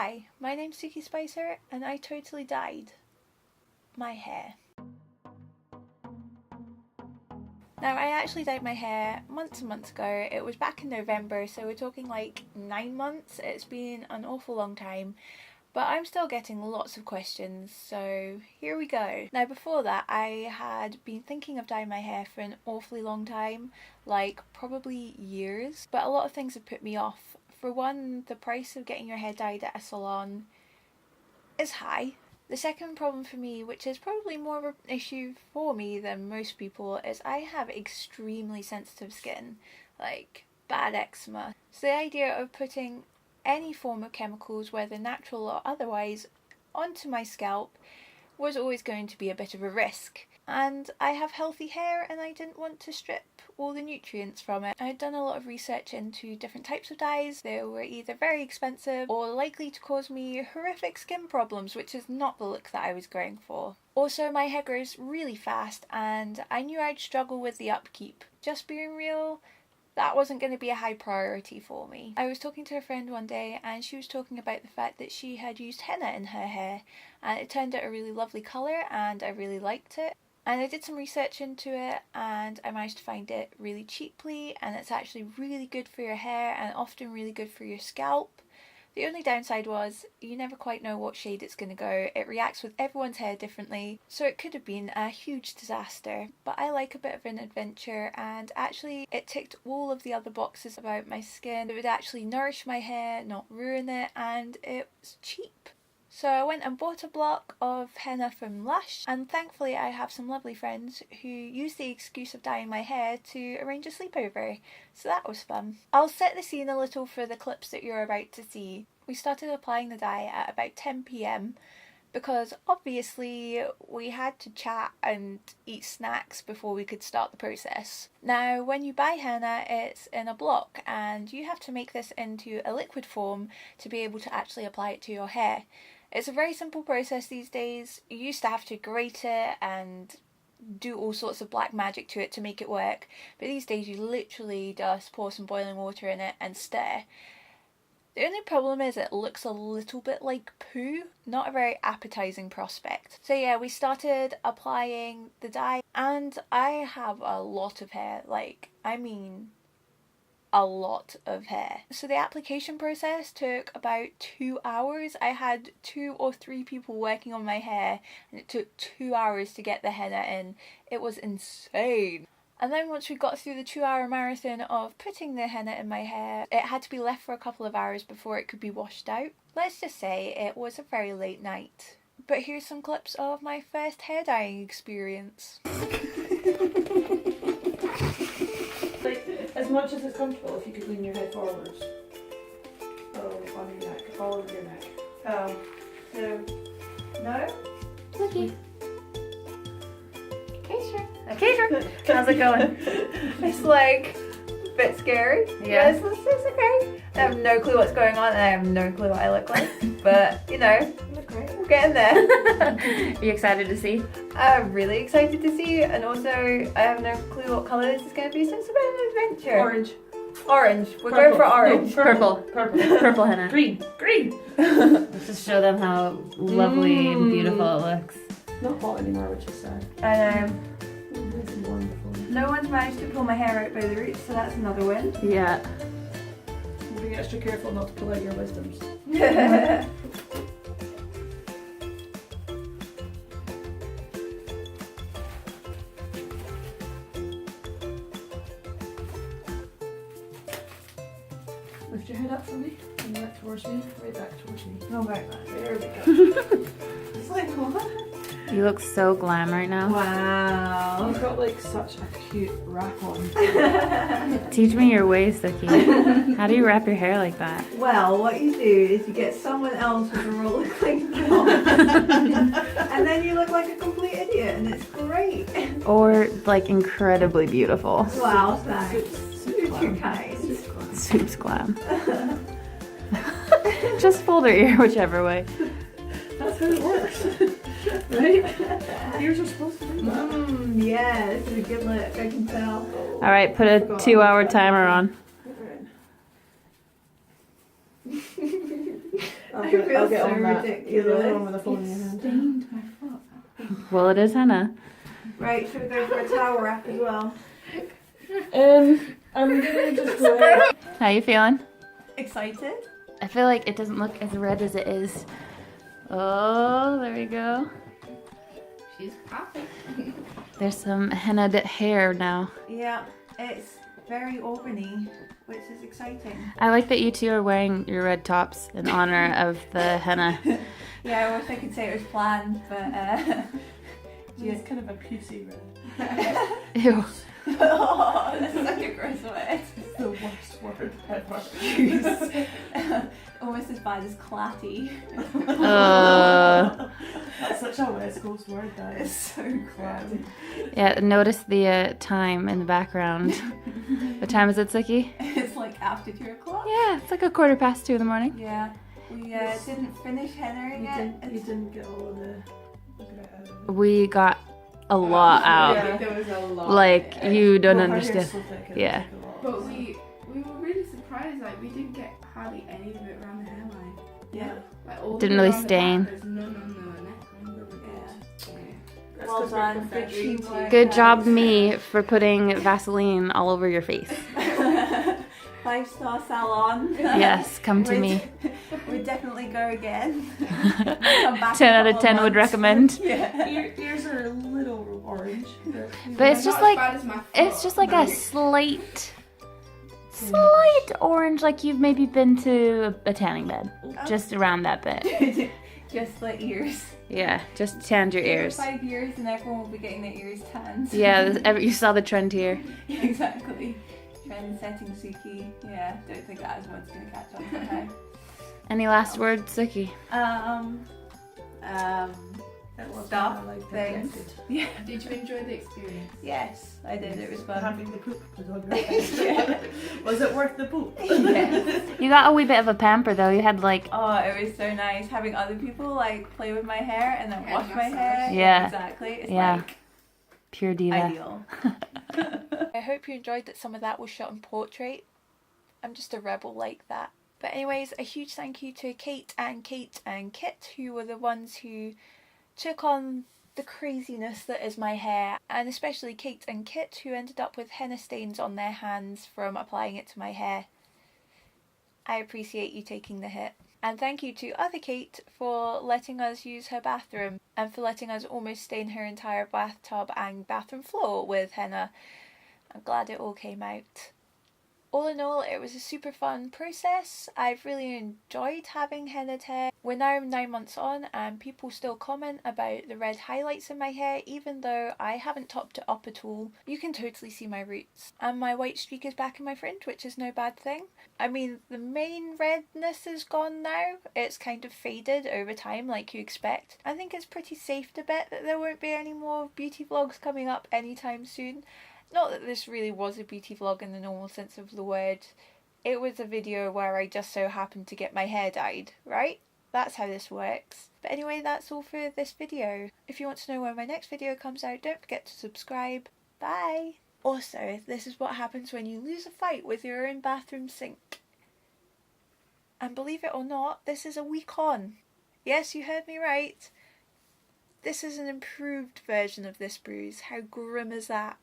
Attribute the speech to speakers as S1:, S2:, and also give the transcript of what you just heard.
S1: Hi, my name's Suki Spicer and I totally dyed my hair. Now, I actually dyed my hair months and months ago. It was back in November, so we're talking like 9 months. It's been an awful long time, but I'm still getting lots of questions, so here we go. Now, before that, I had been thinking of dyeing my hair for an awfully long time, like probably years, but a lot of things have put me off. For one, the price of getting your hair dyed at a salon is high. The second problem for me, which is probably more of an issue for me than most people, is I have extremely sensitive skin, like bad eczema. So the idea of putting any form of chemicals, whether natural or otherwise, onto my scalp was always going to be a bit of a risk. And I have healthy hair and I didn't want to strip all the nutrients from it. I had done a lot of research into different types of dyes. They were either very expensive or likely to cause me horrific skin problems, which is not the look that I was going for. Also, my hair grows really fast and I knew I'd struggle with the upkeep. Just being real, that wasn't going to be a high priority for me. I was talking to a friend one day and she was talking about the fact that she had used henna in her hair and it turned out a really lovely colour and I really liked it. And I did some research into it and I managed to find it really cheaply, and it's actually really good for your hair and often really good for your scalp. The only downside was you never quite know what shade it's going to go. It reacts with everyone's hair differently, so it could have been a huge disaster. But I like a bit of an adventure, and actually it ticked all of the other boxes about my skin. It would actually nourish my hair, not ruin it, and it was cheap. So I went and bought a block of henna from Lush, and thankfully I have some lovely friends who used the excuse of dyeing my hair to arrange a sleepover, so that was fun. I'll set the scene a little for the clips that you're about to see. We started applying the dye at about 10 PM because obviously we had to chat and eat snacks before we could start the process. Now, when you buy henna, it's in a block and you have to make this into a liquid form to be able to actually apply it to your hair. It's a very simple process these days. You used to have to grate it and do all sorts of black magic to it to make it work, but these days you literally just pour some boiling water in it and stir. The only problem is it looks a little bit like poo, not a very appetizing prospect. So yeah, we started applying the dye and I have a lot of hair, I mean a lot of hair. So the application process took about 2 hours. I had 2 or 3 people working on my hair and it took 2 hours to get the henna in. It was insane. And then once we got through the 2-hour marathon of putting the henna in my hair, it had to be left for a couple of hours before it could be washed out. Let's just say it was a very late night. But here's some clips of my first hair dyeing experience.
S2: As much as it's comfortable, if you could lean your head forwards. Oh, on your neck, all over your neck.
S1: Oh, so, no?
S3: Okay.
S1: Okay, sure.
S3: Okay, sure. How's it going?
S1: It's like a bit scary.
S3: Yeah.
S1: Yes, it's okay. I have no clue what's going on and I have no clue what I look like. But, you know, I look great. We're getting there.
S3: Are you excited to see?
S1: I'm really excited to see, and also I have no clue what colour this is going to be, so it's a bit of an adventure.
S2: Orange.
S1: Orange. We're
S2: Purple.
S1: going for orange.
S2: No,
S3: Purple.
S2: Purple.
S3: Purple henna.
S2: Green. Green.
S3: Let's just show them how lovely and beautiful it looks.
S2: Not hot anymore, which is sad.
S1: And
S2: This is wonderful.
S1: no one's managed to pull my hair out by the roots, so that's another win.
S3: Yeah.
S2: Be extra careful not to pull out your wisdoms. Lift your head up for me, and back towards me, right back towards me.
S1: Oh my god.
S2: There we go.
S1: It's like, what?
S3: You look so glam right now.
S1: Wow.
S2: You've got like such a cute wrap on.
S3: Teach me your ways, Suki. How do you wrap your hair like that?
S1: Well, what you do is you get someone else with a roller clean and then you look like a complete idiot, and it's great.
S3: Or like incredibly beautiful.
S1: Wow, thanks.
S2: Soup
S1: You're
S2: glam.
S1: kind.
S3: Soup's glam. Just fold her ear whichever way.
S2: That's how it works. Right? Ears are supposed to do that.
S1: Yeah, this is a good look, I can tell.
S3: All right, put a 2-hour timer on.
S2: I'll
S1: I
S2: get,
S1: feel
S2: I'll get
S1: so
S2: on that. You're the only
S1: ridiculous.
S2: one with a phone in your hand.
S1: Stained my foot.
S3: Well, it is henna.
S1: Right, should we go for a towel wrap as well?
S2: I'm gonna just go ahead.
S3: How you feeling?
S1: Excited?
S3: I feel like it doesn't look as red as it is. Oh, there we go.
S4: She's popping.
S3: There's some henna hair now.
S1: Yeah, it's very auburny, which is exciting.
S3: I like that you two are wearing your red tops in honor of the henna.
S1: Yeah, I wish I could say it was planned, but
S2: It's kind of a pussy red.
S3: Ew.
S1: oh, that's such a gross word.
S2: It's the worst word ever.
S1: Almost as bad as clatty.
S2: That's such a West Coast word, that
S1: It's
S2: is.
S1: so clatty.
S3: Yeah, notice the time in the background. What time is it, Suki?
S1: It's like after 2 o'clock.
S3: Yeah, it's like 2:15 in the morning.
S1: Yeah, we didn't finish henna yet.
S2: You didn't get all of the... Look at it out of it.
S3: We got a lot out.
S2: Yeah.
S4: There was a lot.
S3: Like, you don't
S2: Well, her hair's
S3: understand.
S2: so thick, it
S3: Yeah.
S2: took a lot.
S4: But we were really surprised. Like we didn't get hardly any of it around the hairline.
S1: Yeah.
S4: Like all
S3: Didn't
S4: the way
S3: really
S4: around the
S3: stain.
S4: back, there's none on the neckline. But we did.
S2: That's
S1: Well
S2: 'cause we're
S1: done. Good
S2: professionals.
S1: teamwork.
S3: Good job, me, for putting Vaseline all over your face.
S1: 5-star salon.
S3: Yes, come to me.
S1: We'd definitely go again. Come back
S3: 10
S1: in a
S3: out of
S1: couple
S3: 10 would
S1: months.
S3: recommend.
S1: Yeah.
S2: Ears are a little orange.
S3: But it's just
S4: Not as
S3: like,
S4: bad as my
S3: it's
S4: foot,
S3: just like
S4: but
S3: a slight orange, like you've maybe been to a tanning bed. Just around that bit.
S1: Just the ears.
S3: Yeah, just tanned your ears.
S1: 5 years and everyone will be getting their ears tanned.
S3: Yeah, you saw the trend here.
S1: Exactly. Trend setting Suki. Yeah, don't think that is what's going to catch on somehow.
S3: Any last words, Suki?
S1: Stuff,
S2: like
S1: things. Yeah.
S4: Did you enjoy the experience?
S1: Yes, I did. It was fun.
S2: Having the poop put on your head. Was it worth the poop?
S1: Yes.
S3: You got a wee bit of a pamper though. You had like,
S1: Oh, it was so nice having other people like play with my hair and then
S4: And
S1: wash my
S4: massage.
S1: hair.
S3: Yeah.
S1: Exactly. It's
S3: Yeah.
S1: like
S3: pure diva.
S1: ideal. I hope you enjoyed that some of that was shot in portrait. I'm just a rebel like that. But anyways, a huge thank you to Kate and Kit, who were the ones who took on the craziness that is my hair, and especially Kate and Kit, who ended up with henna stains on their hands from applying it to my hair. I appreciate you taking the hit. And thank you to other Kate for letting us use her bathroom and for letting us almost stain her entire bathtub and bathroom floor with henna. I'm glad it all came out. All in all, it was a super fun process. I've really enjoyed having hennaed hair. We're now 9 months on and people still comment about the red highlights in my hair, even though I haven't topped it up at all. You can totally see my roots. And my white streak is back in my fringe, which is no bad thing. I mean, the main redness is gone now. It's kind of faded over time like you expect. I think it's pretty safe to bet that there won't be any more beauty vlogs coming up anytime soon. Not that this really was a beauty vlog in the normal sense of the word. It was a video where I just so happened to get my hair dyed, right? That's how this works. But anyway, that's all for this video. If you want to know when my next video comes out, don't forget to subscribe. Bye! Also, this is what happens when you lose a fight with your own bathroom sink. And believe it or not, this is a week on. Yes, you heard me right. This is an improved version of this bruise. How grim is that?